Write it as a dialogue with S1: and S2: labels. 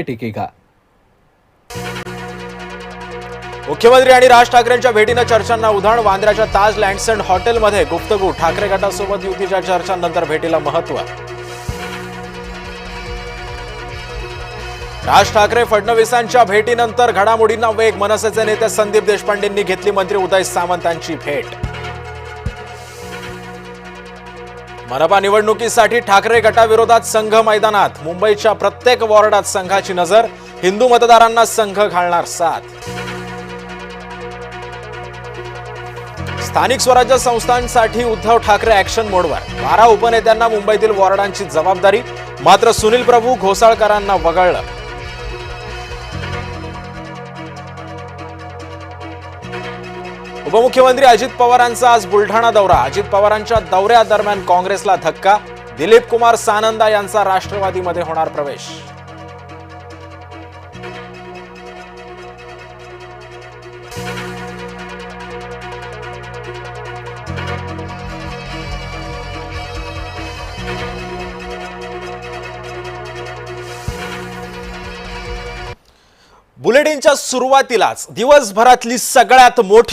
S1: टिकेगा।
S2: मुख्यमंत्री आणि राज ठाकरेंच्या भेटीनं चर्चांना उधाण। वांद्र्याच्या ताज लँडसेंड हॉटेलमध्ये गुप्तगू। ठाकरे गटासोबत युतीच्या चर्चांनंतर भेटीला महत्त्व। राज ठाकरे फडणवीसांच्या भेटीनंतर घडामोडींना वेग। मनसेचे नेते संदीप देशपांडेंनी घेतली मंत्री उदय सामंतांची भेट। मनपा निवडणुकीसाठी ठाकरे गटाविरोधात संघ मैदानात। मुंबईच्या प्रत्येक वॉर्डात संघाची नजर। हिंदू मतदारांना संघ घालणार साथ। स्थानिक स्वराज्य संस्थांसाठी उद्धव ठाकरे ॲक्शन मोडवर। 12 उपनेत्यांना मुंबईतील वॉर्डांची जबाबदारी। मात्र सुनील प्रभू घोसाळकरांना वगळलं। उपमुख्यमंत्री अजित पवारांचा आज बुलढाणा दौरा। अजित पवारांच्या दौऱ्यादरम्यान काँग्रेसला धक्का। दिलीप कुमार सानंदा यांचा राष्ट्रवादीमध्ये होणार प्रवेश। बुलेटिनच्या सुरुवातीलाच दिवसभरातली सगळ्यात मोठी